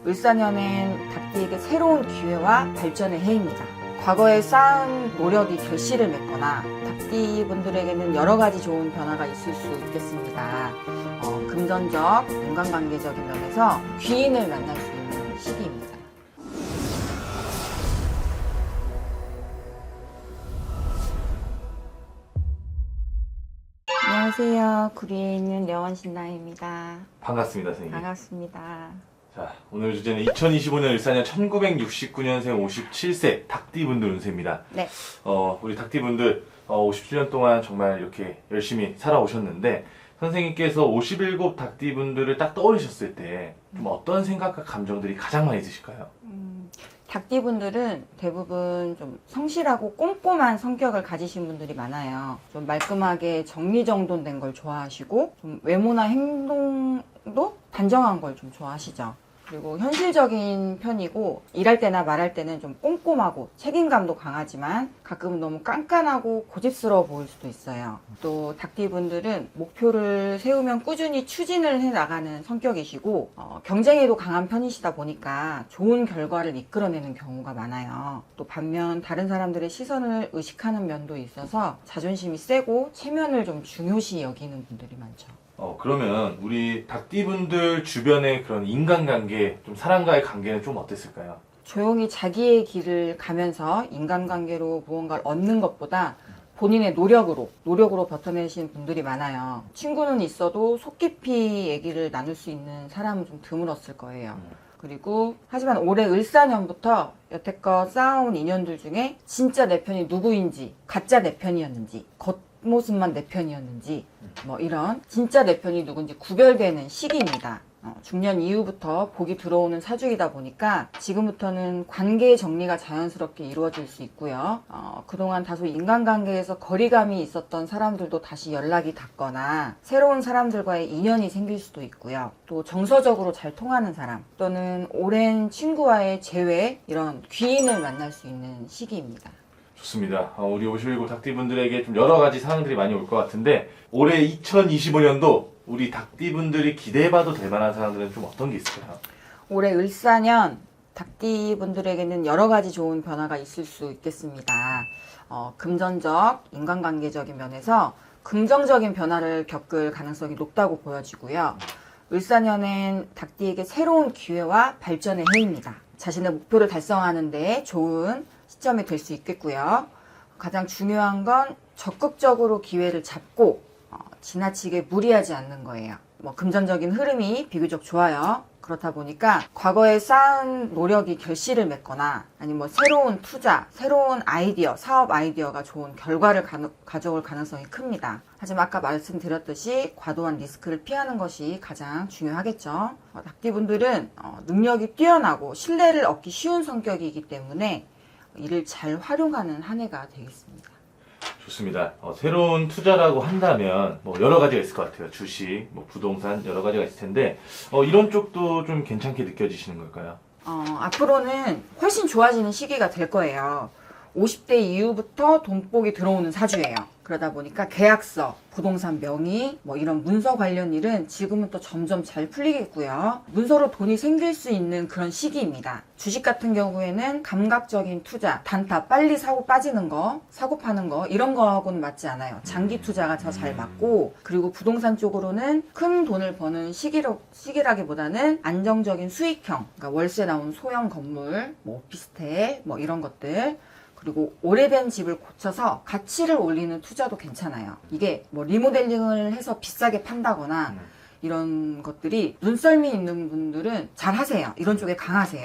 을사년엔 닭띠에게 새로운 기회와 발전의 해입니다. 과거에 쌓은 노력이 결실을 맺거나 닭띠 분들에게는 여러 가지 좋은 변화가 있을 수 있겠습니다. 금전적, 인간관계적인 면에서 귀인을 만날 수 있는 시기입니다. 안녕하세요. 구리에 있는 려원신나입니다. 반갑습니다, 선생님. 반갑습니다. 자, 오늘 주제는 2025년 을사년 1969년생 57세 닭띠분들 운세입니다. 네. 우리 닭띠분들 57년 동안 정말 이렇게 열심히 살아오셨는데 선생님께서 57 닭띠분들을 딱 떠올리셨을 때 좀 어떤 생각과 감정들이 가장 많이 드실까요? 닭띠분들은 대부분 좀 성실하고 꼼꼼한 성격을 가지신 분들이 많아요. 좀 말끔하게 정리정돈된 걸 좋아하시고 좀 외모나 행동도 단정한 걸 좀 좋아하시죠. 그리고 현실적인 편이고 일할 때나 말할 때는 좀 꼼꼼하고 책임감도 강하지만 가끔은 너무 깐깐하고 고집스러워 보일 수도 있어요. 또 닭띠분들은 목표를 세우면 꾸준히 추진을 해 나가는 성격이시고 경쟁에도 강한 편이시다 보니까 좋은 결과를 이끌어내는 경우가 많아요. 또 반면 다른 사람들의 시선을 의식하는 면도 있어서 자존심이 세고 체면을 좀 중요시 여기는 분들이 많죠. 그러면 우리 닭띠분들 주변의 그런 인간관계, 좀 사람과의 관계는 좀 어땠을까요? 조용히 자기의 길을 가면서 인간관계로 무언가를 얻는 것보다 본인의 노력으로 버텨내신 분들이 많아요. 친구는 있어도 속 깊이 얘기를 나눌 수 있는 사람은 좀 드물었을 거예요. 그리고 하지만 올해 을사년부터 여태껏 쌓아온 인연들 중에 진짜 내 편이 누구인지, 가짜 내 편이었는지, 겉모습만 내 편이었는지 뭐 이런 진짜 내 편이 누군지 구별되는 시기입니다. 중년 이후부터 복이 들어오는 사주이다 보니까 지금부터는 관계 정리가 자연스럽게 이루어질 수 있고요. 그동안 다소 인간관계에서 거리감이 있었던 사람들도 다시 연락이 닿거나 새로운 사람들과의 인연이 생길 수도 있고요. 또 정서적으로 잘 통하는 사람 또는 오랜 친구와의 재회 이런 귀인을 만날 수 있는 시기입니다. 좋습니다. 우리 57 닭띠분들에게 좀 여러 가지 상황들이 많이 올 것 같은데 올해 2025년도 우리 닭띠분들이 기대해봐도 될 만한 상황들은 좀 어떤 게 있을까요? 올해 을사년 닭띠분들에게는 여러 가지 좋은 변화가 있을 수 있겠습니다. 금전적, 인간관계적인 면에서 긍정적인 변화를 겪을 가능성이 높다고 보여지고요. 을사년엔 닭띠에게 새로운 기회와 발전의 해입니다. 자신의 목표를 달성하는 데 좋은 시점이 될 수 있겠고요. 가장 중요한 건 적극적으로 기회를 잡고 지나치게 무리하지 않는 거예요. 금전적인 흐름이 비교적 좋아요. 그렇다 보니까 과거에 쌓은 노력이 결실을 맺거나 아니면 새로운 투자, 새로운 아이디어, 사업 아이디어가 좋은 결과를 가져올 가능성이 큽니다. 하지만 아까 말씀드렸듯이 과도한 리스크를 피하는 것이 가장 중요하겠죠. 닭띠분들은 능력이 뛰어나고 신뢰를 얻기 쉬운 성격이기 때문에 이를 잘 활용하는 한 해가 되겠습니다. 좋습니다. 새로운 투자라고 한다면 여러 가지가 있을 것 같아요. 주식, 부동산 여러 가지가 있을 텐데 이런 쪽도 좀 괜찮게 느껴지시는 걸까요? 앞으로는 훨씬 좋아지는 시기가 될 거예요. 50대 이후부터 돈복이 들어오는 사주예요. 그러다 보니까 계약서, 부동산 명의, 이런 문서 관련 일은 지금은 또 점점 잘 풀리겠고요. 문서로 돈이 생길 수 있는 그런 시기입니다. 주식 같은 경우에는 감각적인 투자, 단타, 빨리 사고 빠지는 거, 사고 파는 거 이런 거하고는 맞지 않아요. 장기 투자가 더 잘 맞고 그리고 부동산 쪽으로는 큰 돈을 버는 시기라기보다는 안정적인 수익형, 그러니까 월세 나온 소형 건물, 오피스텔 이런 것들 그리고 오래된 집을 고쳐서 가치를 올리는 투자도 괜찮아요. 이게 리모델링을 해서 비싸게 판다거나 이런 것들이 눈썰미 있는 분들은 잘 하세요. 이런 쪽에 강하세요.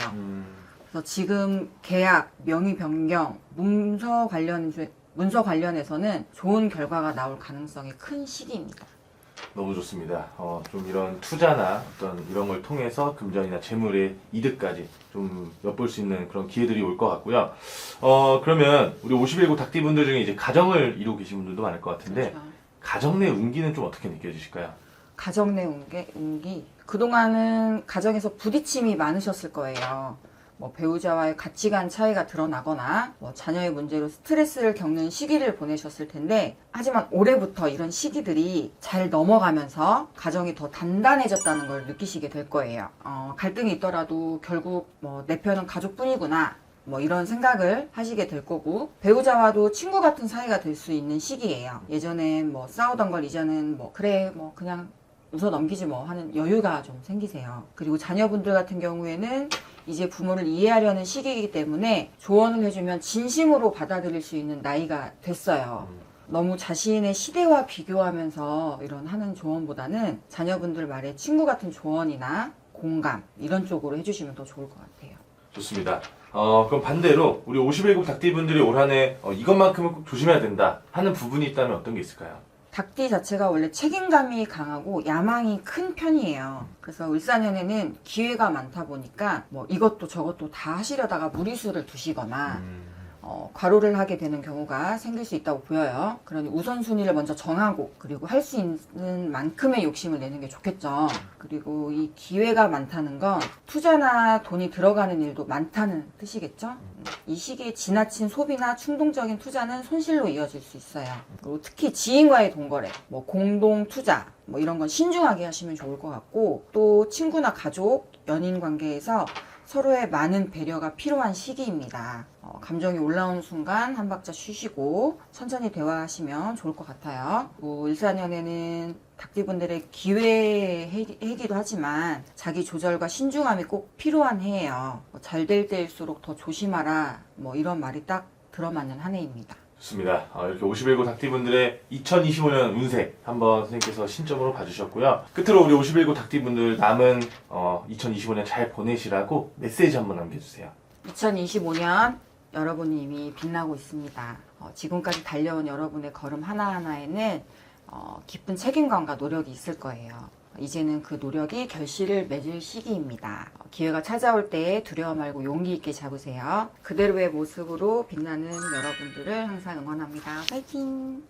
그래서 지금 계약, 명의 변경, 문서 관련해서는 좋은 결과가 나올 가능성이 큰 시기입니다. 너무 좋습니다. 좀 이런 투자나 어떤 이런 걸 통해서 금전이나 재물의 이득까지 좀 엿볼 수 있는 그런 기회들이 올 것 같고요. 그러면 우리 51구 닭띠분들 중에 이제 가정을 이루고 계신 분들도 많을 것 같은데 그렇죠. 가정 내 운기는 좀 어떻게 느껴지실까요? 가정 내 운기? 그동안은 가정에서 부딪힘이 많으셨을 거예요. 뭐 배우자와의 가치관 차이가 드러나거나 뭐 자녀의 문제로 스트레스를 겪는 시기를 보내셨을 텐데, 하지만 올해부터 이런 시기들이 잘 넘어가면서 가정이 더 단단해졌다는 걸 느끼시게 될 거예요. 갈등이 있더라도 결국 뭐 내 편은 가족뿐이구나, 뭐 이런 생각을 하시게 될 거고, 배우자와도 친구 같은 사이가 될 수 있는 시기예요. 예전엔 뭐 싸우던 걸 이제는 뭐 그래 뭐 그냥 웃어 넘기지 뭐 하는 여유가 좀 생기세요. 그리고 자녀분들 같은 경우에는 이제 부모를 이해하려는 시기이기 때문에 조언을 해주면 진심으로 받아들일 수 있는 나이가 됐어요. 너무 자신의 시대와 비교하면서 이런 하는 조언보다는 자녀분들 말에 친구 같은 조언이나 공감 이런 쪽으로 해주시면 더 좋을 것 같아요. 좋습니다. 그럼 반대로 우리 51국 닭띠분들이 올 한해 이것만큼은 꼭 조심해야 된다 하는 부분이 있다면 어떤 게 있을까요? 닭띠 자체가 원래 책임감이 강하고 야망이 큰 편이에요. 그래서 을사년에는 기회가 많다 보니까 뭐 이것도 저것도 다 하시려다가 무리수를 두시거나 과로를 하게 되는 경우가 생길 수 있다고 보여요. 그러니 우선순위를 먼저 정하고, 그리고 할 수 있는 만큼의 욕심을 내는 게 좋겠죠. 그리고 이 기회가 많다는 건 투자나 돈이 들어가는 일도 많다는 뜻이겠죠. 이 시기에 지나친 소비나 충동적인 투자는 손실로 이어질 수 있어요. 그리고 특히 지인과의 동거래, 뭐 공동 투자, 뭐 이런 건 신중하게 하시면 좋을 것 같고, 또 친구나 가족, 연인 관계에서 서로의 많은 배려가 필요한 시기입니다. 감정이 올라오는 순간 한 박자 쉬시고 천천히 대화하시면 좋을 것 같아요. 일사년에는 닭띠분들의 기회 해기도 하지만 자기 조절과 신중함이 꼭 필요한 해예요. 잘 될 때일수록 더 조심하라, 뭐 이런 말이 딱 들어맞는 한 해입니다. 좋습니다. 이렇게 51구 닭띠분들의 2025년 운세 한번 선생님께서 신점으로 봐주셨고요. 끝으로 우리 51구 닭띠분들 남은 2025년 잘 보내시라고 메시지 한번 남겨주세요. 2025년 여러분이 이미 빛나고 있습니다. 지금까지 달려온 여러분의 걸음 하나하나에는 깊은 책임감과 노력이 있을 거예요. 이제는 그 노력이 결실을 맺을 시기입니다. 기회가 찾아올 때 두려워 말고 용기 있게 잡으세요. 그대로의 모습으로 빛나는 여러분들을 항상 응원합니다. 파이팅!